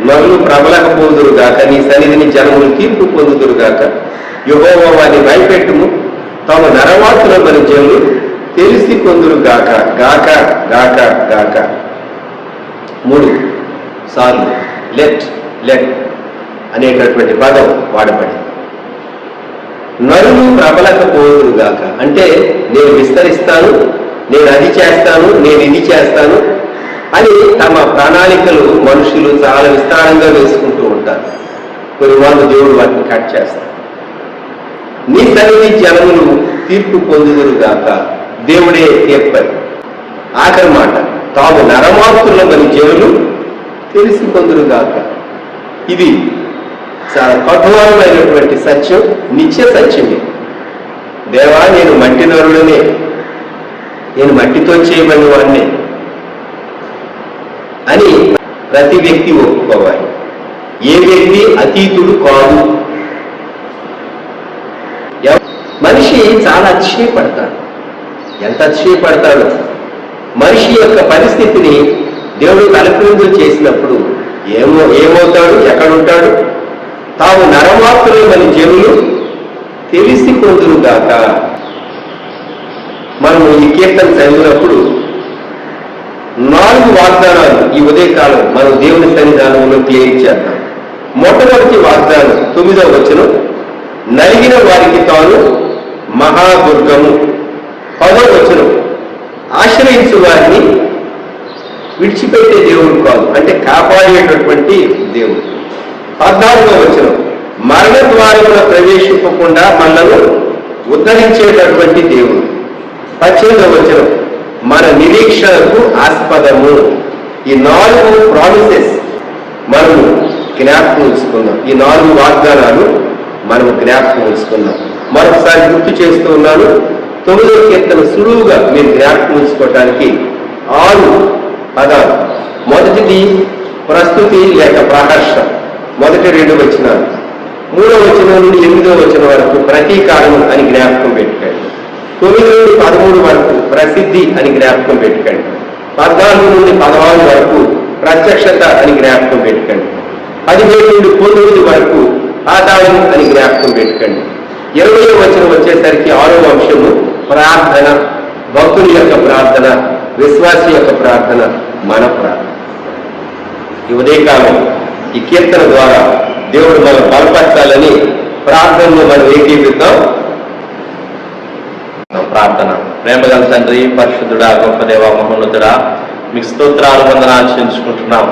నరులు ప్రబలకపోదురు గాక, నీ సన్నిధిని జనములు తీర్పు పొందుదురు గాక. యెహోవా వారిని భయపెట్టుము, తాము నరవాతుల మన జనులు తెలిసి పొందురు గాక. గాక గాక గాక 3 సార్లు లెట్ అనేటటువంటి పదం వాడబడింది. నరులు ప్రబలకపోదురు గాక అంటే నేను విస్తరిస్తాను, నేను అది చేస్తాను, నేను ఇది చేస్తాను అని తమ ప్రణాళికలు మనుషులు చాలా విస్తారంగా వేసుకుంటూ ఉంటారు. కొన్ని వాళ్ళు దేవుడు వాటిని కట్ చేస్తారు. నీ సన్నిధి జనములు తీర్పు పొందుదురు గాక. దేవుడే తీర్పని. ఆఖరి మాట, తాము నరమార్పుల్లో మన జనులు తెలిసి పొందురు గాక. ఇది చాలా కఠోరమైనటువంటి సత్యం, నిత్య సత్యమే. దేవా, నేను మట్టి నరుడనే, నేను మట్టితో చేయబడిన వాడినే అని ప్రతి వ్యక్తి ఒప్పుకోవాలి. ఏ వ్యక్తి అతీతుడు కాదు. మనిషి చాలా అతిశయపడతాడు. ఎంత అతిశయపడతాడు! మనిషి యొక్క పరిస్థితిని దేవుడు తలక్రిందులు చేసినప్పుడు ఏమవుతాడు, ఎక్కడుంటాడు? తాము నరమాత్రులు మన జనులు తెలిసి పొందురుగాక. మనము ఈ కీర్తన చదివినప్పుడు 4 వాగ్దానాలు ఈ ఉదయకాలం మనం దేవుని సన్నిధానంలో క్లియర్ చేద్దాం. మొట్టమొదటి వాగ్దానం 9వ వచనం, నలిగిన వారికి తాను మహాదుర్గము. 10వ వచనం, ఆశ్రయించు వారిని విడిచిపెట్టే దేవుడు కాదు, అంటే కాపాడేటటువంటి దేవుడు. 14వ వచనం, మరణ ద్వారమున ప్రవేశింపకుండా మనలను ఉద్ధరించేటటువంటి దేవుడు. 18వ వచనం, మన నిరీక్షణకు ఆస్పదము. ఈ 4 ప్రామిసెస్ మనము జ్ఞాపకం ఉంచుకుందాం. ఈ 4 వాగ్దానాలు మనము జ్ఞాపకం ఉంచుకుందాం. మరొకసారి గుర్తు చేస్తూ ఉన్నాను. 9వ కీర్తన సులువుగా మీరు జ్ఞాపకం ఉంచుకోవటానికి 6 పదాలు. మొదటిది ప్రస్తుతి లేక ప్రహర్ష, మొదటి 2 వచనాలు. 3వ వచనం నుండి 8వ వచనం వరకు ప్రతీకారం అని జ్ఞాపకం పెట్టుకోండి. 9 నుండి 13 వరకు ప్రసిద్ధి అని జ్ఞాపకం పెట్టుకోండి. 14 నుండి 16 వరకు ప్రత్యక్షత అని జ్ఞాపకం పెట్టుకోండి. 17 నుండి 19 వరకు ఆదాయం అని జ్ఞాపకం పెట్టుకోండి. 20వ వచనం వచ్చేసరికి 6వ అంశము ప్రార్థన, భక్తుని యొక్క ప్రార్థన, విశ్వాసి యొక్క ప్రార్థన, మన ప్రార్థన. ఈ ఉదయకాలం ఈ కీర్తన ద్వారా దేవుడు మనం బలపరచాలని ప్రార్థనలో మనం ఏకీపిద్దాం. ప్రార్థన. ప్రేమగల తండ్రి, పరిశుద్ధుడా, గొప్ప దేవ, మహోన్నతుడా, మీకు స్తోత్రాలు, వందనాలు చెల్లించుకుంటున్నాం.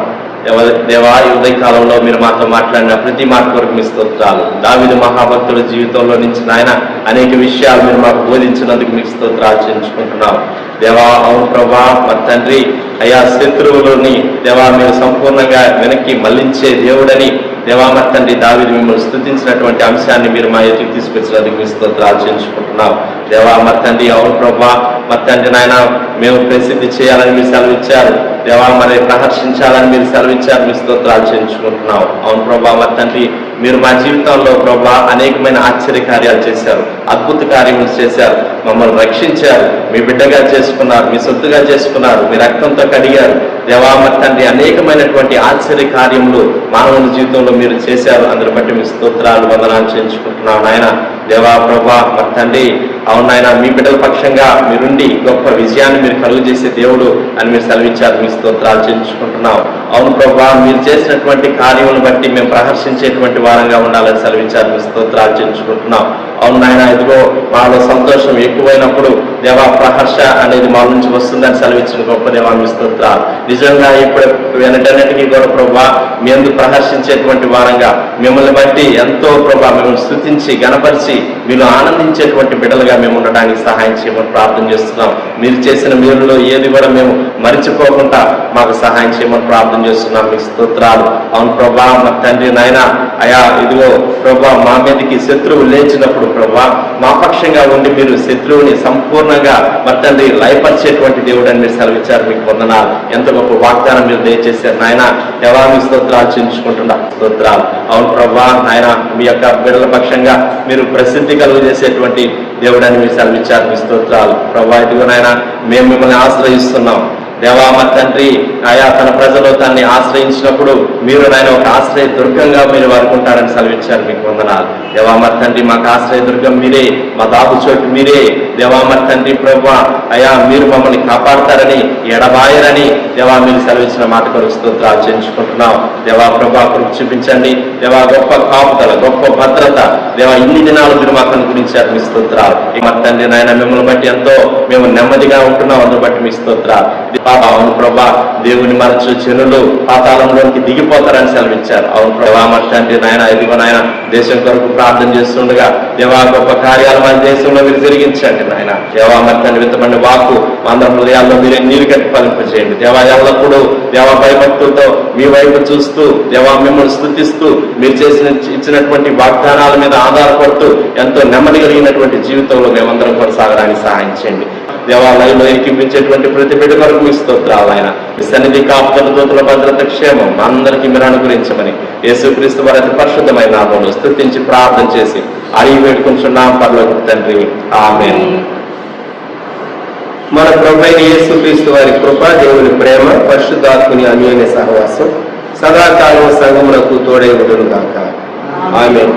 దేవా, ఈ ఉదయకాలంలో మీరు మాతో మాట్లాడిన ప్రతి మాట కొరకు మీ స్తోత్రాలు. దావీదు మహాభక్తుల జీవితంలో నుంచి నాయన అనేక విషయాలు మీరు మాకు బోధించినందుకు మీకు స్తోత్రాలు చెల్లించుకుంటున్నాం. దేవా, అవును ప్రభా, మా తండ్రి అయా, శత్రువులని దేవా మీరు సంపూర్ణంగా వెనక్కి మళ్లించే దేవుడని దేవా మా తండ్రి దావీదు మిమ్మల్ని స్తుతించినటువంటి అంశాన్ని మీరు మా ఎదుటికి తీసుకొచ్చినందుకు మీ స్తోత్రాలు చెల్లించుకుంటున్నాం. దేవా మా తండ్రి, అవును ప్రభా, మా తండ్రి నాయన మేము ప్రసిద్ధి చేయాలని మీరు సెలవిచ్చారు. దేవా మరి ప్రహర్షించాలని మీరు సెలవిచ్చారు. మీ స్తోత్రాలు చెల్లించుకుంటున్నాం. అవును ప్రభా మా తండ్రి, మీరు మా జీవితంలో ప్రభా అనేకమైన ఆశ్చర్య కార్యాలు చేశారు, అద్భుత కార్యములు చేశారు, మమ్మల్ని రక్షించారు, మీ బిడ్డగా చేసుకున్నారు, మీ సొత్తుగా చేసుకున్నారు, మీ రక్తంతో కడిగారు. దేవా మా తండ్రి, అనేకమైనటువంటి ఆశ్చర్య కార్యములు మానవుని జీవితంలో మీరు చేశారు. అందరి బట్టి మీ స్తోత్రాలు, వందనాలు చెల్లించుకుంటున్నాం నాయన. దేవా ప్రభా మా తండ్రి, అవునాయన మీ బిడ్డల పక్షంగా మీరుండి గొప్ప విజయాన్ని మీరు కలుగు చేసే దేవుడు అని మీరు సెలవిచ్చారు. మీ స్తోత్రాలు చెల్లించుకుంటున్నాం. అవును ప్రభా, మీరు చేసినటువంటి కార్యములను బట్టి మేము ప్రహర్షించేటువంటి వారంగా ఉండాలని సెలవిచ్చారు. మీ స్తోత్రాలు చెల్లించుకుంటున్నాం. అవును నాయన, ఇదిగో మాలో సంతోషం ఎక్కువైనప్పుడు దేవా ప్రహర్ష అనేది మా నుంచి వస్తుందని సెలవిచ్చిన గొప్ప దేవా మీ స్తోత్రాలు. నిజంగా ఇప్పుడు వెనటన్నిటికీ కూడా ప్రభా మీ ఎందుకు ప్రహర్షించేటువంటి వారంగా, మిమ్మల్ని బట్టి ఎంతో ప్రభా మిమ్మల్ని స్తుతించి గణపరిచి మీరు ఆనందించేటువంటి బిడ్డలుగా మేము ఉండడానికి సహాయం చేయమని ప్రార్థన చేస్తున్నాం. మీరు చేసిన మేలులో ఏది కూడా మేము మరిచిపోకుండా మాకు సహాయం చేయమని ప్రార్థన చేస్తున్నాం. మీకు స్తోత్రాలు. అవును ప్రభా మా తండ్రి నాయన అయా, ఇదిగో ప్రభా మా మీదకి శత్రువు లేచినప్పుడు ప్రభా మా పక్షంగా ఉండి మీరు శత్రువుని సంపూర్ణంగా మా తండ్రి లయపరిచేటువంటి దేవుడు అని మీరు సెలవిచ్చారు. మీకు వందనాలు. ఎంత గొప్ప వాగ్దానం మీరు దయచేశారు నాయన. దేవా మీ స్తోత్రాలు చెల్లించుకుంటున్నా. స్తోత్రాలు. అవును ప్రభా నాయన, మీ యొక్క బిడ్డల పక్షంగా మీరు ప్రసిద్ధి కలుగు చేసేటువంటి దేవుడని మీరు సెలవిచ్చారు. మీ స్తోత్రాలు ప్రభా. ఇదిగో నాయన మేము మిమ్మల్ని ఆశ్రయిస్తున్నాం. దేవా మా తండ్రి ఆయా తన ప్రజలు తనని ఆశ్రయించినప్పుడు మీరు నాయన ఒక ఆశ్రయ దుర్గంగా మీరు వారికి ఉంటారని సెలవిచ్చారు. మీకు వందనాలు. దేవా మా తండ్రి, మాకు ఆశ్రయ దుర్గం మీరే, మా దాపు చోటు మీరే. దేవా మా తండ్రి ప్రభా అయా, మీరు మమ్మల్ని కాపాడతారని ఎడబాయరని దేవా మీరు సెలవిచ్చిన మాట కొరకు స్తోత్రాలు చెల్లించుకుంటున్నాం. దేవా ప్రభా కృప చూపించండి. దేవా గొప్ప కాపుదల, గొప్ప భద్రత దేవా ఇన్ని దినాలు మీరు మాకు అనుగ్రహించారు. మీ స్తోత్రాలు. మా తండ్రి నాయన మిమ్మల్ని బట్టి ఎంతో మేము నెమ్మదిగా ఉంటున్నాం. అందును బట్టి మీ స్తోత్రాలు. అవును ప్రభా, దేవుని మరచు జనులు పాతాళంలోకి దిగిపోతారని సెలవిచ్చారు. అవును ప్రభా మా తండ్రి నాయన, ఇదిగో నాయన దేశం కొరకు ప్రార్థన చేస్తుండగా దేవా గొప్ప కార్యాలు మన దేశంలో మీరు జరిగించండి నాయన. దేవా మరి తండ్రి విత్తబడిన వాకు అందరి హృదయాల్లో మీరే నీరు కట్టి ఫలింపజేయండి. దేవా ఎల్లప్పుడూ దేవా భయభక్తులతో మీ వైపు చూస్తూ దేవా మిమ్మల్ని స్తుతిస్తూ మీరు ఇచ్చినటువంటి వాగ్దానాల మీద ఆధారపడుతూ ఎంతో నెమ్మది కలిగినటువంటి జీవితంలో మేమందరం కొనసాగడానికి సహాయం చేయండి. దేవాలయంలో ఎక్కింపించేటువంటి ప్రతి బిడ్డ కొరకు మీ స్తోత్రాలు ఆయన. మీ సన్నిధి కాపుదల, దూతల భద్రత, క్షేమం అందరికీ మీరు అనుగ్రహించమని యేసుక్రీస్తు వారి అతి పరిశుద్ధమైన నామములో స్తుతించి ప్రార్థన చేసి అడిగి వేడుకుంటున్నాం పరలోకపు తండ్రి. ఆమేన్. మన ప్రభువైన యేసుక్రీస్తు వారి కృప, దేవుని ప్రేమ, పరిశుద్ధాత్మని అన్యోన్య సహవాసం సదాకాలం సంగమునకు తోడై ఉండును గాక. ఆమేన్.